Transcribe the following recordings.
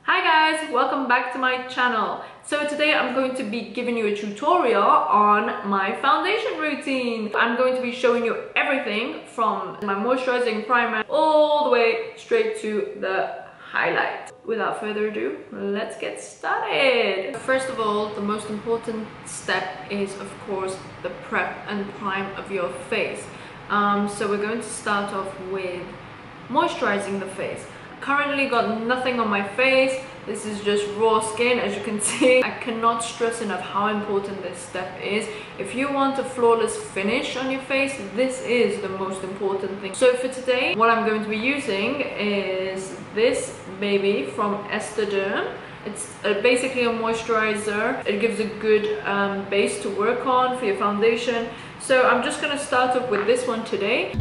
Hi guys, welcome back to my channel. So today I'm going to be giving you a tutorial on my foundation routine. I'm going to be showing you everything from my moisturizing primer all the way straight to the highlight. Without further ado, let's get started. First of all, the most important step is of course the prep and prime of your face. So we're going to start off with moisturizing the face. Currently got nothing on my face. This is just raw skin, as you can see. I cannot stress enough how important this step is. If you want a flawless finish on your face, this is the most important thing. So for today, what I'm going to be using is this baby from Esthederm. It's basically a moisturizer. It gives a good base to work on for your foundation. So I'm just going to start off with this one today.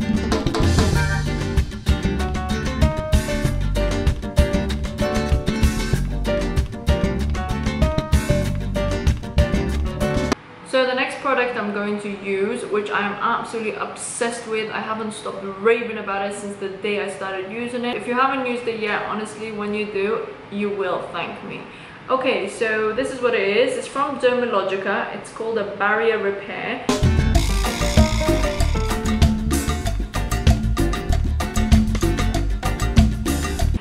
So the next product I'm going to use, which I am absolutely obsessed with, I haven't stopped raving about it since the day I started using it. If you haven't used it yet, honestly, when you do, you will thank me. Okay, so this is what it is. It's from Dermalogica. It's called a barrier repair.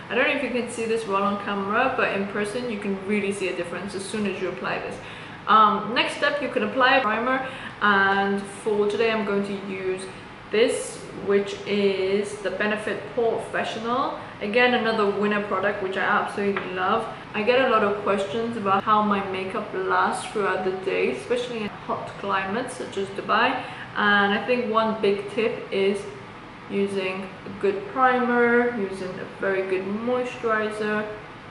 I don't know if you can see this well on camera, but in person you can really see a difference as soon as you apply this. Next step, you can apply a primer, and for today I'm going to use this, which is the Benefit PoreFessional. Again, another winner product which I absolutely love. I get a lot of questions about how my makeup lasts throughout the day, especially in hot climates such as Dubai, and I think one big tip is using a good primer, using a very good moisturizer.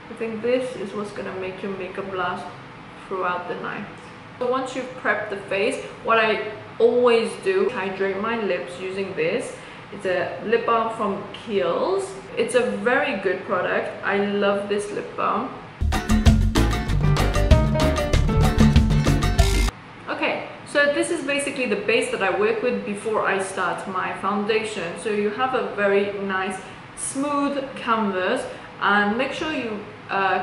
I think this is what's going to make your makeup last throughout the night. So once you've prepped the face, what I always do is hydrate my lips using this. It's a lip balm from Kiehls. It's a very good product. I love this lip balm. Okay, so this is basically the base that I work with before I start my foundation. So you have a very nice smooth canvas, and make sure you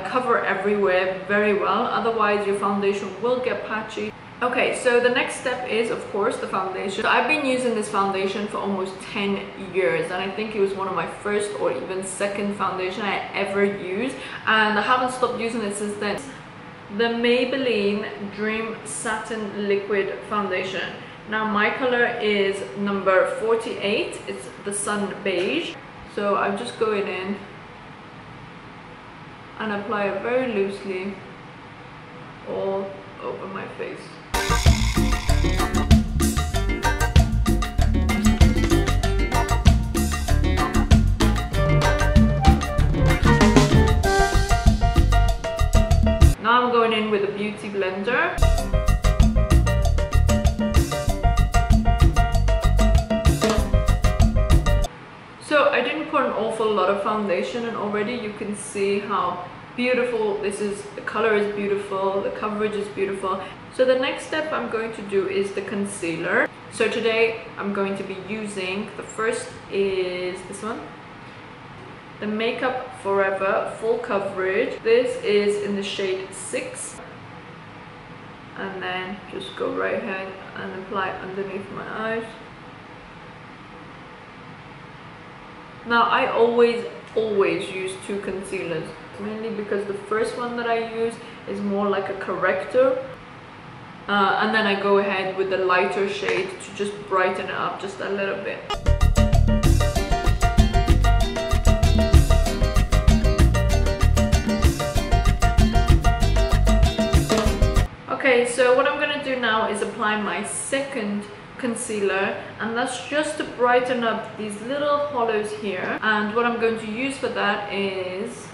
cover everywhere very well, otherwise your foundation will get patchy. Okay, so the next step is of course the foundation. So I've been using this foundation for almost 10 years, and I think it was one of my first or even second foundation I ever used, and I haven't stopped using it since then. The Maybelline Dream Satin Liquid Foundation. Now my color is number 48. It's the Sun Beige. So I'm just going in and apply it very loosely all over my face. Now I'm going in with a beauty blender. So I didn't put an awful lot of foundation, and already you can see how beautiful this is. The color is beautiful, the coverage is beautiful. So the next step I'm going to do is the concealer. So today I'm going to be using, the first is this one, the Makeup Forever Full Coverage. This is in the shade 6. And then just go right ahead and apply underneath my eyes. Now I always use two concealers, mainly because the first one that I use is more like a corrector, and then I go ahead with the lighter shade to just brighten it up just a little bit. Okay, so what I'm gonna do now is apply my second concealer, and that's just to brighten up these little hollows here. And what I'm going to use for that is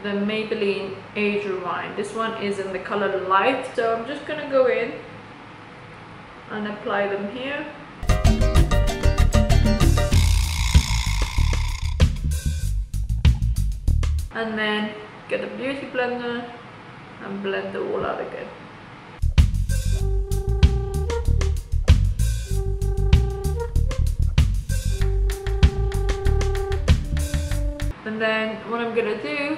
the Maybelline Age Rewind. This one is in the color Light, so I'm just gonna go in and apply them here. And then get a beauty blender and blend it all out again. And then what I'm gonna do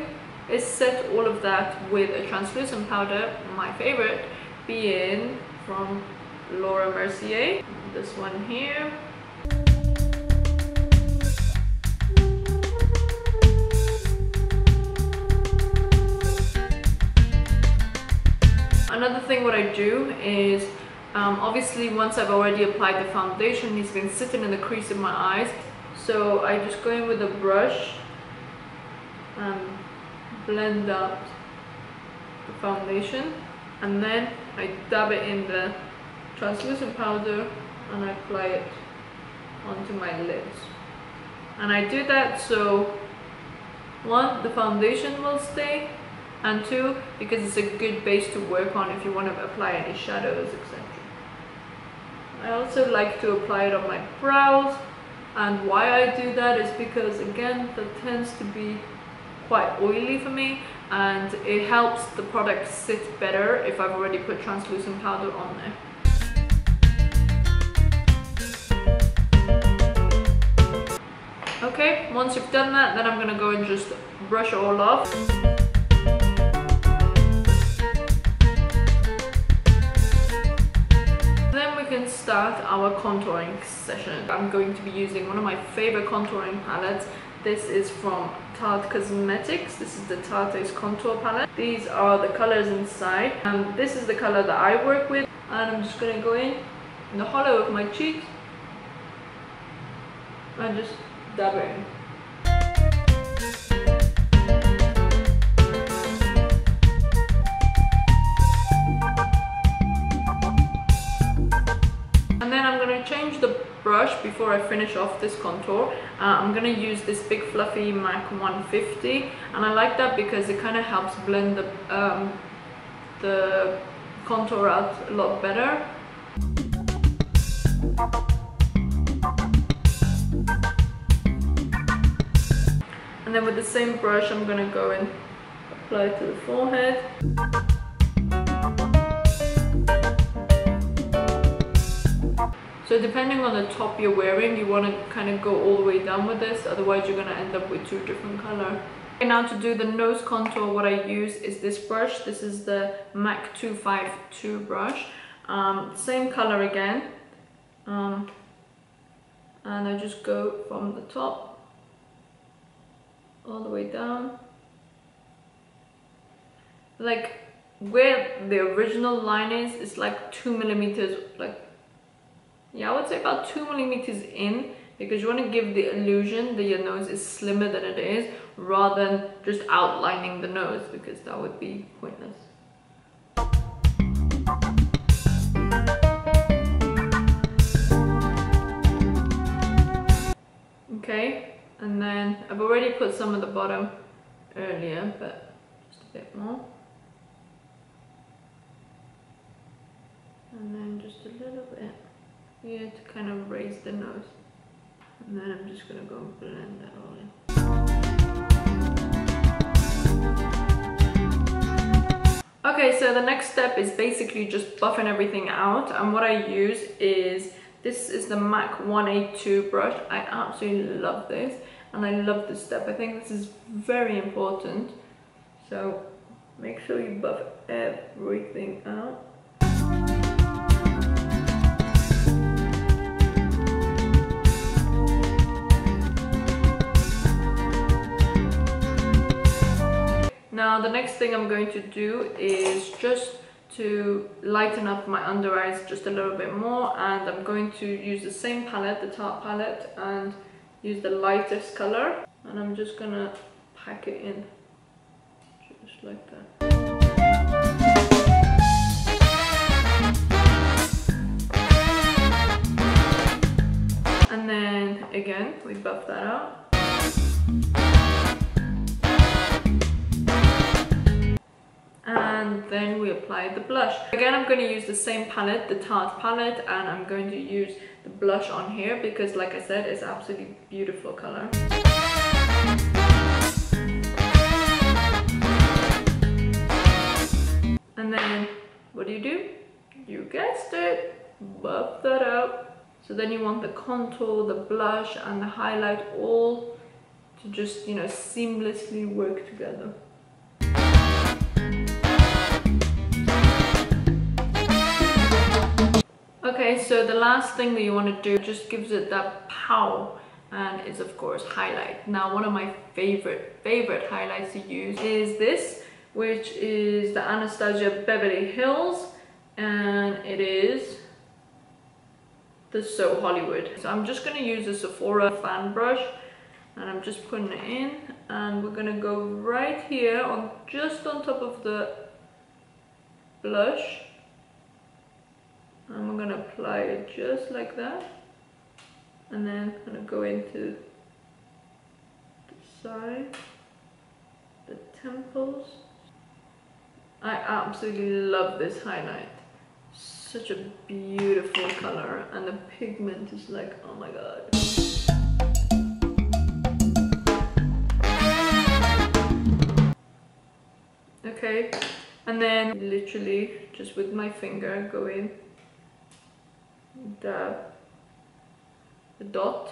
is set all of that with a translucent powder, my favorite being from Laura Mercier, this one here. Another thing what I do is, obviously once I've already applied the foundation, it's been sitting in the crease of my eyes, so I just go in with a brush and blend out the foundation, and then I dab it in the translucent powder and I apply it onto my lids. And I do that so, one, the foundation will stay, and two, because it's a good base to work on if you want to apply any shadows, etc. I also like to apply it on my brows, and why I do that is because, again, that tends to be quite oily for me, and it helps the product sit better if I've already put translucent powder on there. Okay, once you've done that, then I'm gonna go and just brush it all off. Then we can start our contouring session. I'm going to be using one of my favorite contouring palettes. This is from TarteCosmetics. This is the Tarteist contour palette. These are the colors inside, and this is the color that I work with. And I'm just gonna go in the hollow of my cheeks and just dab it in. And then I'm going to change the brush before I finish off this contour. I'm going to use this big fluffy MAC 150, and I like that because it kind of helps blend the contour out a lot better. And then with the same brush, I'm going to go and apply it to the forehead. So depending on the top you're wearing, you want to kind of go all the way down with this, otherwise you're going to end up with two different colors. Okay, now to do the nose contour, what I use is this brush. This is the MAC 252 brush. Same color again. And I just go from the top all the way down, like where the original line is like 2 millimeters, like, yeah, I would say about 2 millimeters in, because you want to give the illusion that your nose is slimmer than it is, rather than just outlining the nose, because that would be pointless. Okay. And then I've already put some at the bottom earlier, but just a bit more. And then just a little bit here to kind of raise the nose. And then I'm just gonna go and blend that all in. Okay, so the next step is basically just buffing everything out. And what I use is, this is the MAC 182 brush. I absolutely love this, and I love this step. I think this is very important. So make sure you buff everything out. Now the next thing I'm going to do is just to lighten up my under eyes just a little bit more, and I'm going to use the same palette, the Tarte palette, and use the lightest color, and I'm just gonna pack it in just like that. And then again we buff that out. And then we apply the blush. Again, I'm going to use the same palette, the Tarte palette, and I'm going to use the blush on here because, like I said, it's absolutely beautiful color. And then what do? You guessed it, buff that out. So then you want the contour, the blush, and the highlight all to just, you know, seamlessly work together. Okay, so the last thing that you want to do just gives it that pow, and is of course highlight. Now one of my favorite highlights to use is this, which is the Anastasia Beverly Hills, and it is the So Hollywood. So I'm just going to use a Sephora fan brush, and I'm just putting it in, and we're going to go right here on just on top of the blush, and we're going to apply it just like that, and then I'm going to go into the side, the temples. I absolutely love this highlight. Such a beautiful color, and the pigment is like, oh my god. Okay, and then literally just with my finger go in, dab the dot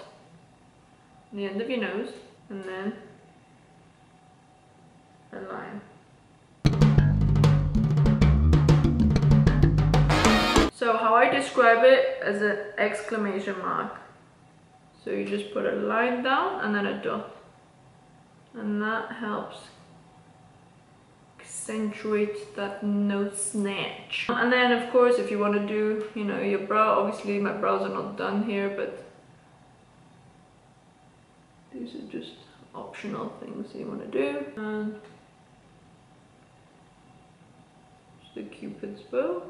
on the end of your nose, and then a line. So how I describe it as an exclamation mark. So you just put a line down and then a dot, and that helps accentuate that nose snatch. And then of course, if you want to do, you know, your brow, obviously my brows are not done here, but these are just optional things you want to do. And just the Cupid's bow.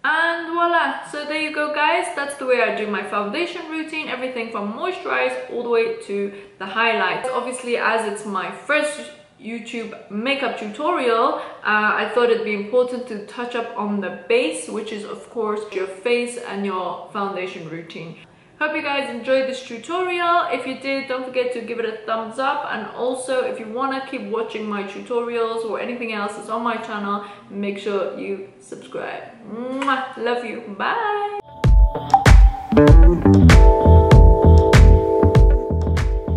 And voila, so there you go guys, that's the way I do my foundation routine, everything from moisturize all the way to the highlights. Obviously, as it's my first YouTube makeup tutorial, I thought it'd be important to touch up on the base, which is of course your face and your foundation routine. Hope you guys enjoyed this tutorial. If you did, don't forget to give it a thumbs up, and also if you want to keep watching my tutorials or anything else that's on my channel, make sure you subscribe. Mwah! Love you. Bye.